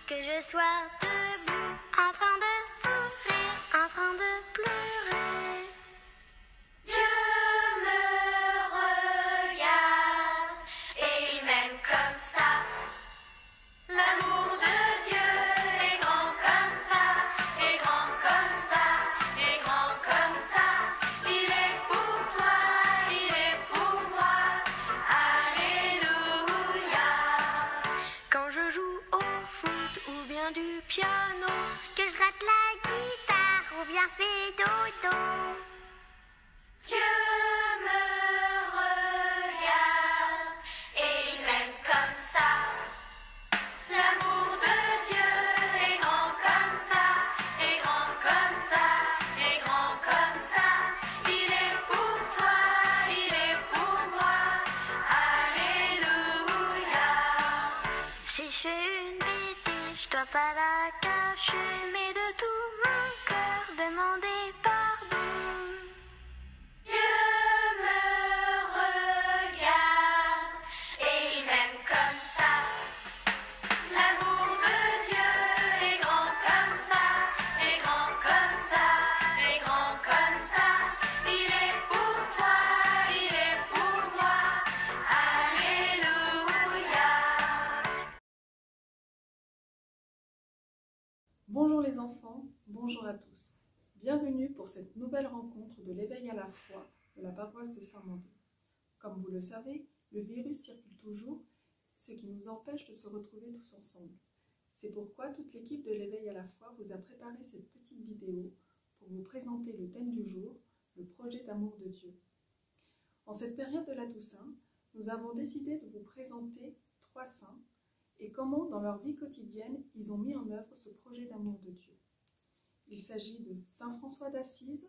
que je sois debout, en train de sourire, en train de pleurer. Dieu me regarde et il m'aime comme ça. L'amour de Dieu est grand comme ça, est grand comme ça, est grand comme ça. Il est pour toi, il est pour moi. Alléluia. Quand je joue au foot ou bien du piano, que je rate la guitare ou bien fais dodo, Dieu me regarde et il m'aime comme ça. L'amour de Dieu est grand comme ça, est grand comme ça, est grand comme ça. Il est pour toi, il est pour moi. Alléluia. J'ai fait une bêtise, je dois pas la cacher, mais de tout mon cœur demander pardon. Dieu me regarde et il m'aime comme ça. L'amour de Dieu est grand comme ça, est grand comme ça, est grand comme ça. Il est pour toi, il est pour moi. Alléluia. Bonjour les enfants, bonjour à tous. Bienvenue pour cette nouvelle rencontre de l'éveil à la foi de la paroisse de Saint-Mandé. Comme vous le savez, le virus circule toujours, ce qui nous empêche de se retrouver tous ensemble. C'est pourquoi toute l'équipe de l'éveil à la foi vous a préparé cette petite vidéo pour vous présenter le thème du jour, le projet d'amour de Dieu. En cette période de la Toussaint, nous avons décidé de vous présenter 3 saints et comment dans leur vie quotidienne ils ont mis en œuvre ce projet d'amour de Dieu. Il s'agit de Saint François d'Assise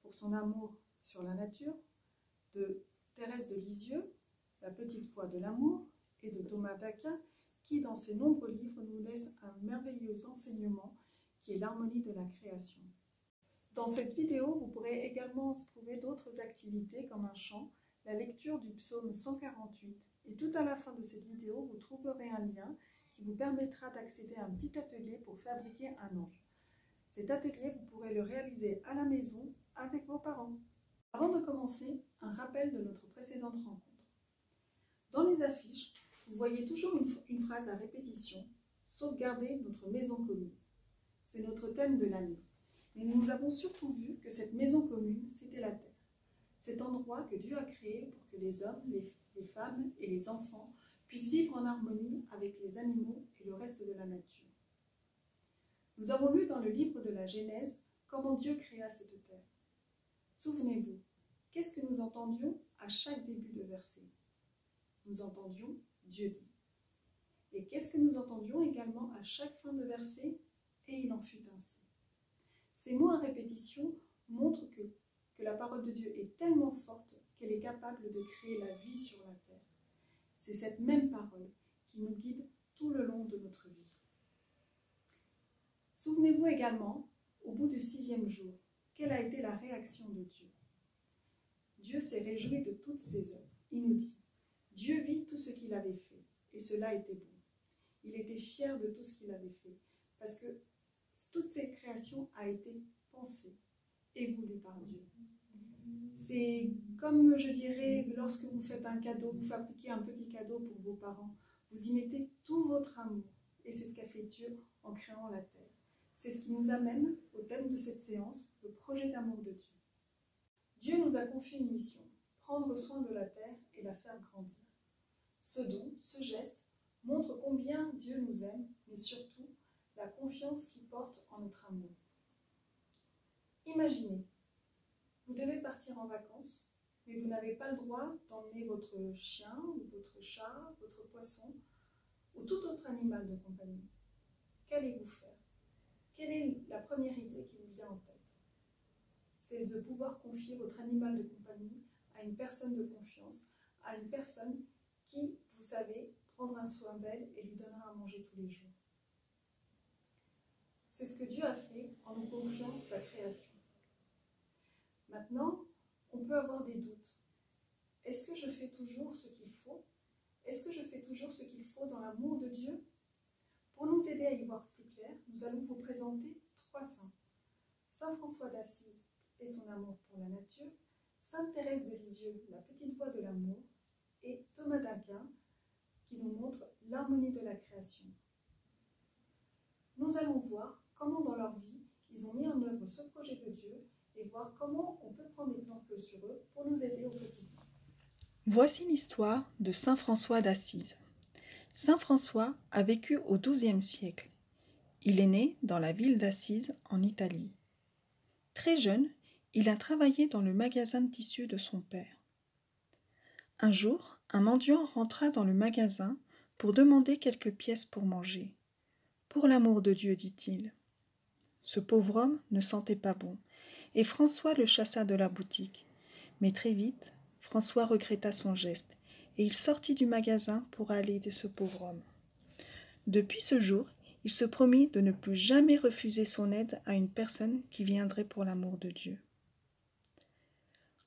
pour son amour sur la nature, de Thérèse de Lisieux, la petite voix de l'amour, et de Thomas d'Aquin, qui dans ses nombreux livres nous laisse un merveilleux enseignement qui est l'harmonie de la création. Dans cette vidéo, vous pourrez également trouver d'autres activités comme un chant, la lecture du psaume 148, et tout à la fin de cette vidéo, vous trouverez un lien qui vous permettra d'accéder à un petit atelier pour fabriquer un ange. Cet atelier, vous pourrez le réaliser à la maison avec vos parents. Avant de commencer, un rappel de notre précédente rencontre. Dans les affiches, vous voyez toujours une phrase à répétition, « Sauvegarder notre maison commune ». C'est notre thème de l'année. Mais nous avons surtout vu que cette maison commune, c'était la terre. Cet endroit que Dieu a créé pour que les hommes, les femmes et les enfants puissent vivre en harmonie avec les animaux et le reste de la nature. Nous avons lu dans le livre de la Genèse comment Dieu créa cette terre. Souvenez-vous, qu'est-ce que nous entendions à chaque début de verset? Nous entendions Dieu dit. Et qu'est-ce que nous entendions également à chaque fin de verset? Et il en fut ainsi. Ces mots à répétition montrent que la parole de Dieu est tellement forte qu'elle est capable de créer la vie sur la terre. C'est cette même parole qui nous guide tout le long de notre vie. Souvenez-vous également, au bout du 6e jour, quelle a été la réaction de Dieu? Dieu s'est réjoui de toutes ses œuvres. Il nous dit, Dieu vit tout ce qu'il avait fait, et cela était bon. Il était fier de tout ce qu'il avait fait, parce que toute cette création a été pensée et voulue par Dieu. C'est comme, je dirais, lorsque vous faites un cadeau, vous fabriquez un petit cadeau pour vos parents, vous y mettez tout votre amour, et c'est ce qu'a fait Dieu en créant la terre. C'est ce qui nous amène au thème de cette séance, le projet d'amour de Dieu. Dieu nous a confié une mission, prendre soin de la terre et la faire grandir. Ce don, ce geste, montre combien Dieu nous aime, mais surtout la confiance qu'il porte en notre amour. Imaginez, vous devez partir en vacances, mais vous n'avez pas le droit d'emmener votre chien, ou votre chat, votre poisson, ou tout autre animal de compagnie. Qu'allez-vous faire? Quelle est la première idée qui vous vient en tête? C'est de pouvoir confier votre animal de compagnie à une personne de confiance, à une personne qui, vous savez, prendra soin d'elle et lui donnera à manger tous les jours. C'est ce que Dieu a fait en nous confiant sa création. Maintenant, on peut avoir des doutes. Est-ce que je fais toujours ce qu'il faut? Est-ce que je fais toujours ce qu'il faut dans l'amour de Dieu? Pour nous nous aider à y voir plus clair, nous allons vous présenter 3 saints. Saint François d'Assise et son amour pour la nature, Sainte Thérèse de Lisieux, la petite voix de l'amour, et Thomas d'Aquin, qui nous montre l'harmonie de la création. Nous allons voir comment dans leur vie, ils ont mis en œuvre ce projet de Dieu et voir comment on peut prendre exemple sur eux pour nous aider au quotidien. Voici l'histoire de Saint François d'Assise. Saint François a vécu au XIIe siècle. Il est né dans la ville d'Assise, en Italie. Très jeune, il a travaillé dans le magasin de tissus de son père. Un jour, un mendiant rentra dans le magasin pour demander quelques pièces pour manger. « Pour l'amour de Dieu, dit-il. » Ce pauvre homme ne sentait pas bon, et François le chassa de la boutique. Mais très vite, François regretta son geste, et il sortit du magasin pour aller aider ce pauvre homme. Depuis ce jour, il se promit de ne plus jamais refuser son aide à une personne qui viendrait pour l'amour de Dieu.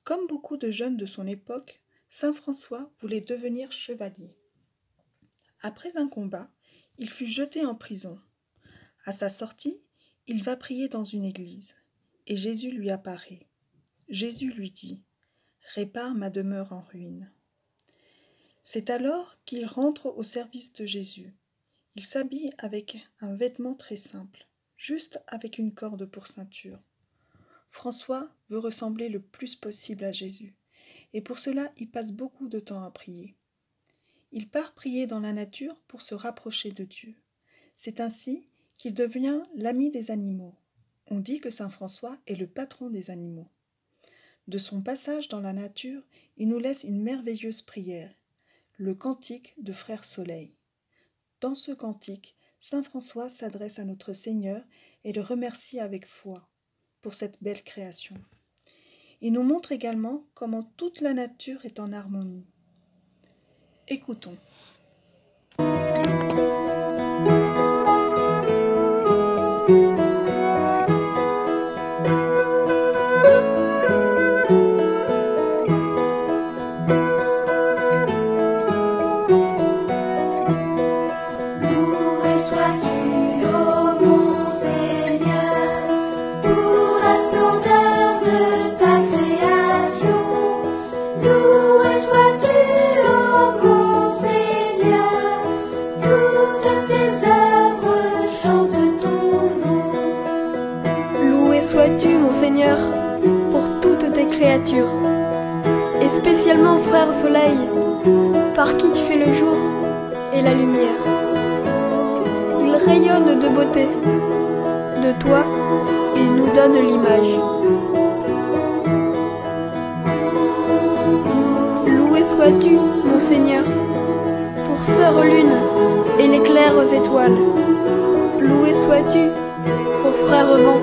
Comme beaucoup de jeunes de son époque, Saint François voulait devenir chevalier. Après un combat, il fut jeté en prison. À sa sortie, il va prier dans une église, et Jésus lui apparaît. Jésus lui dit « Répare ma demeure en ruine ». C'est alors qu'il rentre au service de Jésus. Il s'habille avec un vêtement très simple, juste avec une corde pour ceinture. François veut ressembler le plus possible à Jésus, et pour cela il passe beaucoup de temps à prier. Il part prier dans la nature pour se rapprocher de Dieu. C'est ainsi qu'il devient l'ami des animaux. On dit que Saint François est le patron des animaux. De son passage dans la nature, il nous laisse une merveilleuse prière, le cantique de Frère Soleil. Dans ce cantique, Saint François s'adresse à notre Seigneur et le remercie avec foi pour cette belle création. Il nous montre également comment toute la nature est en harmonie. Écoutons. Sois-tu, mon Seigneur, pour toutes tes créatures, et spécialement Frère Soleil, par qui tu fais le jour et la lumière. Il rayonne de beauté. De toi, il nous donne l'image. Loué sois-tu, mon Seigneur, pour sœur lune et les claires étoiles. Loué sois-tu, pour frère vent,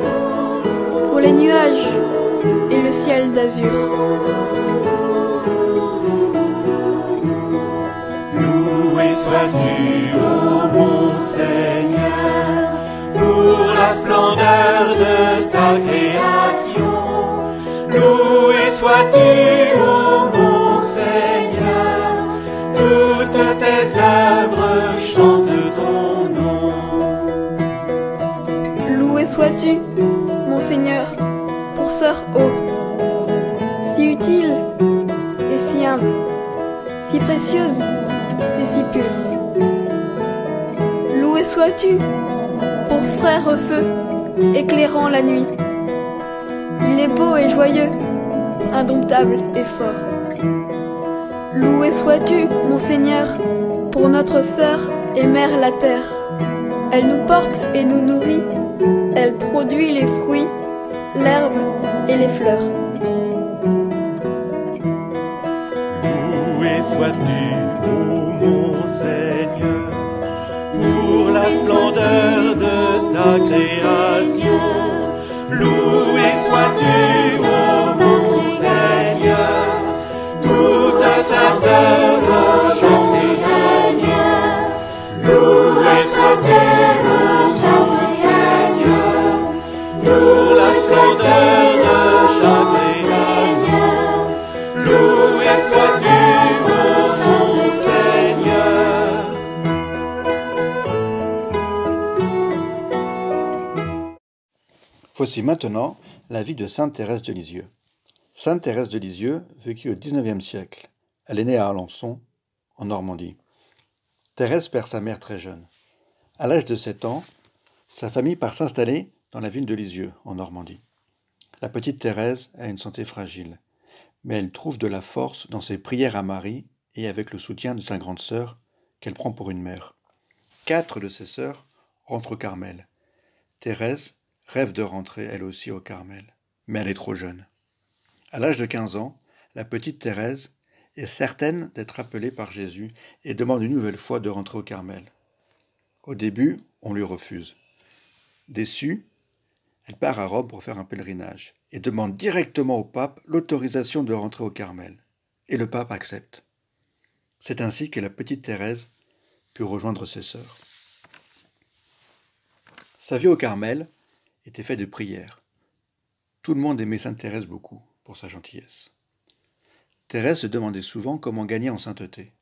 pour les nuages et le ciel d'azur. Loué sois-tu, ô mon Seigneur, pour la splendeur de ta création. Loué sois-tu, ô mon Seigneur, toutes tes œuvres chantent ton nom. Loué sois-tu, mon Seigneur, pour sœur eau, si utile et si humble, si précieuse et si pure. Loué sois-tu pour frère feu, éclairant la nuit. Il est beau et joyeux, indomptable et fort. Loué sois-tu, mon Seigneur, pour notre sœur et mère la terre. Elle nous porte et nous nourrit. Elle produit les fruits, l'herbe et les fleurs. Loué sois-tu, ô mon Seigneur, pour la splendeur de ta création. Loué sois-tu, ô mon Seigneur, toutes ces œuvres chantent Seigneur. Loué sois-tu, ô Seigneur, pour la splendeur de chaque Seigneur. Loué sois-tu, ô mon Seigneur. Voici maintenant la vie de sainte Thérèse de Lisieux. Sainte Thérèse de Lisieux vécut au XIXe siècle. Elle est née à Alençon, en Normandie. Thérèse perd sa mère très jeune. À l'âge de 7 ans, sa famille part s'installer dans la ville de Lisieux, en Normandie. La petite Thérèse a une santé fragile, mais elle trouve de la force dans ses prières à Marie et avec le soutien de sa grande sœur, qu'elle prend pour une mère. 4 de ses sœurs rentrent au Carmel. Thérèse rêve de rentrer elle aussi au Carmel, mais elle est trop jeune. À l'âge de 15 ans, la petite Thérèse est certaine d'être appelée par Jésus et demande une nouvelle fois de rentrer au Carmel. Au début, on lui refuse. Déçue, elle part à Rome pour faire un pèlerinage et demande directement au pape l'autorisation de rentrer au Carmel. Et le pape accepte. C'est ainsi que la petite Thérèse put rejoindre ses sœurs. Sa vie au Carmel était faite de prières. Tout le monde aimait sainte Thérèse beaucoup pour sa gentillesse. Thérèse se demandait souvent comment gagner en sainteté.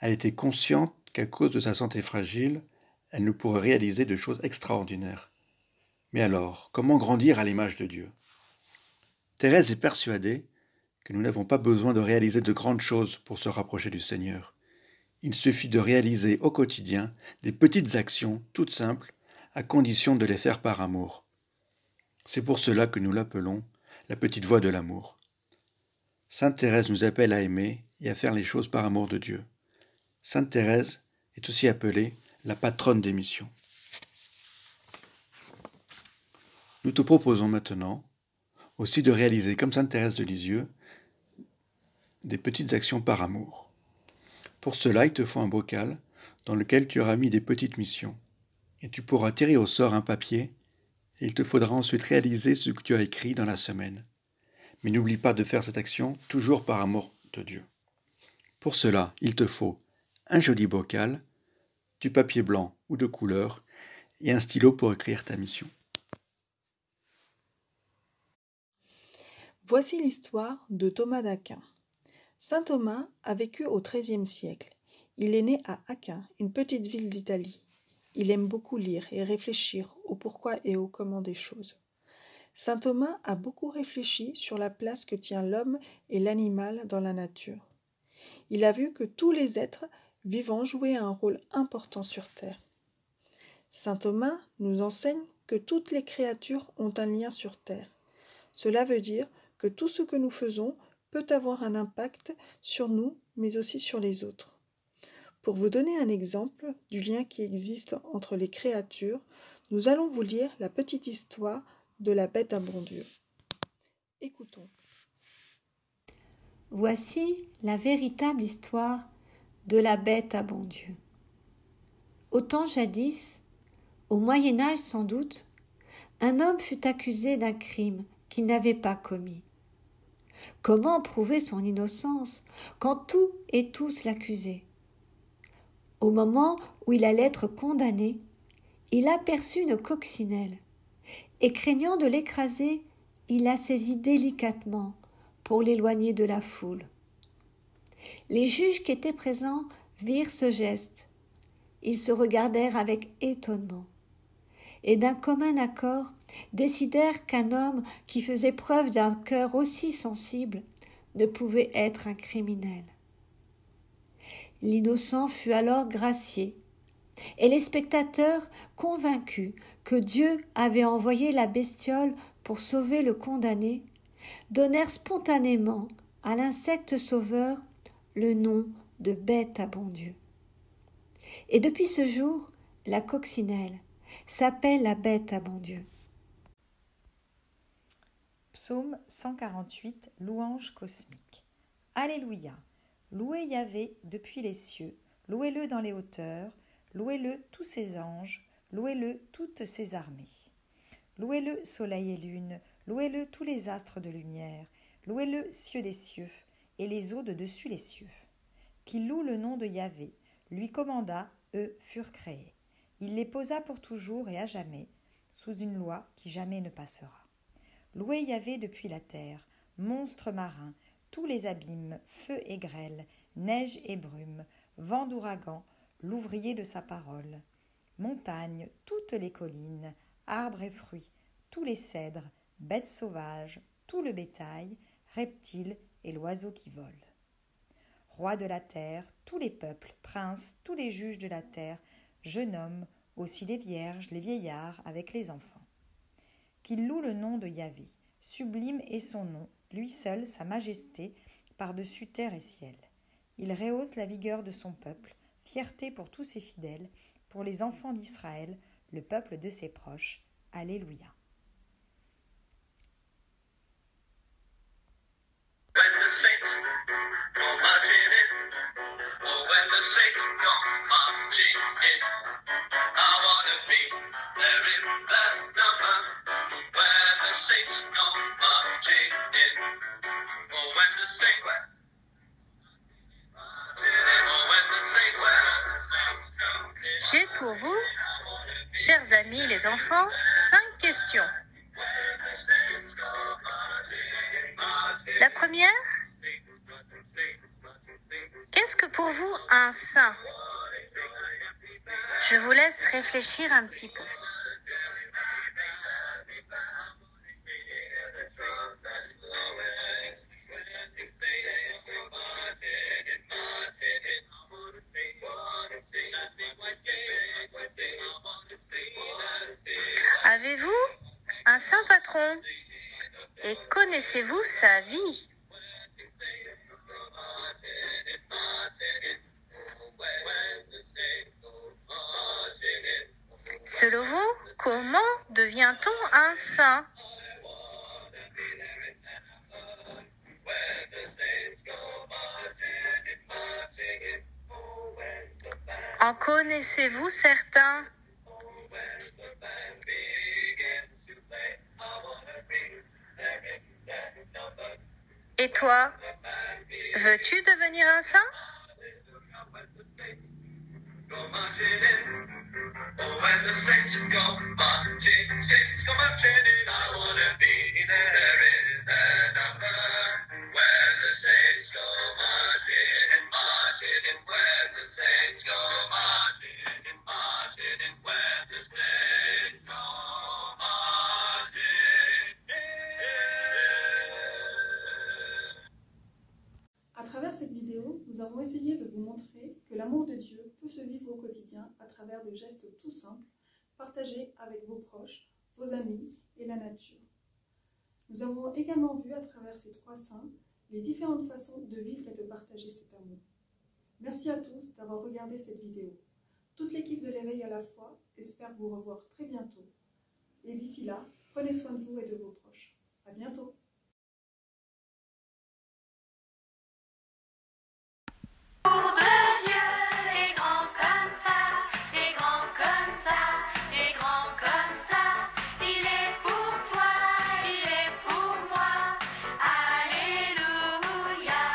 Elle était consciente qu'à cause de sa santé fragile, elle ne pourrait réaliser de choses extraordinaires. Mais alors, comment grandir à l'image de Dieu ? Thérèse est persuadée que nous n'avons pas besoin de réaliser de grandes choses pour se rapprocher du Seigneur. Il suffit de réaliser au quotidien des petites actions toutes simples, à condition de les faire par amour. C'est pour cela que nous l'appelons la petite voix de l'amour. Sainte Thérèse nous appelle à aimer et à faire les choses par amour de Dieu. Sainte Thérèse est aussi appelée la patronne des missions. Nous te proposons maintenant aussi de réaliser, comme sainte Thérèse de Lisieux, des petites actions par amour. Pour cela, il te faut un bocal dans lequel tu auras mis des petites missions. Et tu pourras tirer au sort un papier et il te faudra ensuite réaliser ce que tu as écrit dans la semaine. Mais n'oublie pas de faire cette action toujours par amour de Dieu. Pour cela, il te faut un joli bocal, du papier blanc ou de couleur et un stylo pour écrire ta mission. Voici l'histoire de Thomas d'Aquin. Saint Thomas a vécu au XIIIe siècle. Il est né à Aquin, une petite ville d'Italie. Il aime beaucoup lire et réfléchir au pourquoi et au comment des choses. Saint Thomas a beaucoup réfléchi sur la place que tient l'homme et l'animal dans la nature. Il a vu que tous les êtres vivants jouaient un rôle important sur Terre. Saint Thomas nous enseigne que toutes les créatures ont un lien sur Terre. Cela veut dire que tout ce que nous faisons peut avoir un impact sur nous, mais aussi sur les autres. Pour vous donner un exemple du lien qui existe entre les créatures, nous allons vous lire la petite histoire de la bête à bon Dieu. Écoutons. Voici la véritable histoire de la bête à bon Dieu. Au temps jadis, au Moyen-Âge sans doute, un homme fut accusé d'un crime qu'il n'avait pas commis. Comment prouver son innocence quand tout et tous l'accusaient ? Au moment où il allait être condamné, il aperçut une coccinelle et craignant de l'écraser, il la saisit délicatement pour l'éloigner de la foule. Les juges qui étaient présents virent ce geste. Ils se regardèrent avec étonnement et d'un commun accord décidèrent qu'un homme qui faisait preuve d'un cœur aussi sensible ne pouvait être un criminel. L'innocent fut alors gracié, et les spectateurs, convaincus que Dieu avait envoyé la bestiole pour sauver le condamné, donnèrent spontanément à l'insecte sauveur le nom de bête à bon Dieu. Et depuis ce jour, la coccinelle s'appelle la bête à bon Dieu. Psaume 148, louange cosmique. Alléluia! Louez Yahvé depuis les cieux, louez-le dans les hauteurs, louez-le tous ses anges, louez-le toutes ses armées. Louez-le soleil et lune, louez-le tous les astres de lumière, louez-le cieux des cieux et les eaux de dessus les cieux. Qu'il loue le nom de Yahvé, lui commanda, eux furent créés. Il les posa pour toujours et à jamais, sous une loi qui jamais ne passera. Louez Yahvé depuis la terre, monstres marins, tous les abîmes, feu et grêle, neige et brume, vent d'ouragan, l'ouvrier de sa parole. Montagnes, toutes les collines, arbres et fruits, tous les cèdres, bêtes sauvages, tout le bétail, reptiles et l'oiseau qui vole. Roi de la terre, tous les peuples, princes, tous les juges de la terre, jeunes hommes, aussi les vierges, les vieillards, avec les enfants. Qu'ils louent le nom de Yahvé, sublime est son nom, lui seul, sa majesté, par-dessus terre et ciel. Il rehausse la vigueur de son peuple, fierté pour tous ses fidèles, pour les enfants d'Israël, le peuple de ses proches. Alléluia. J'ai pour vous, chers amis les enfants, 5 questions. La première, qu'est-ce que pour vous un saint? Je vous laisse réfléchir un petit peu. Avez-vous un saint patron? Et connaissez-vous sa vie? Selon vous, comment devient-on un saint? En connaissez-vous certains? Et toi, veux-tu devenir un saint? À travers cette vidéo, nous avons essayé de vous montrer que l'amour de Dieu peut se vivre au quotidien à travers des gestes tout simples, partagés avec vos proches, vos amis et la nature. Nous avons également vu à travers ces 3 saints les différentes façons de vivre et de partager cet amour. Merci à tous d'avoir regardé cette vidéo. Toute l'équipe de l'Éveil à la foi espère vous revoir très bientôt. Et d'ici là, prenez soin de vous et de vos proches. À bientôt! L'amour de Dieu est grand comme ça, est grand comme ça, est grand comme ça. Il est pour toi, il est pour moi. Alléluia.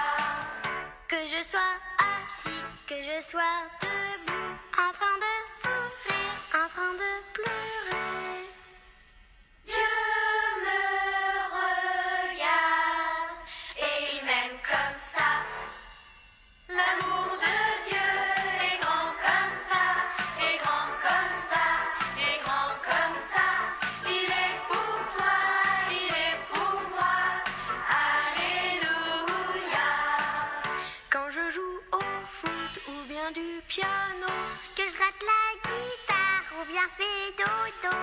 Que je sois assis, que je sois debout, en train de sourire, en train de pleurer. Dieu me regarde et il m'aime comme ça. L'amour de Dieu est grand comme ça, est grand comme ça, est grand comme ça. Il est pour toi, il est pour moi. Alléluia. Quand je joue au foot ou bien du piano, que je rate la guitare ou bien fais dodo.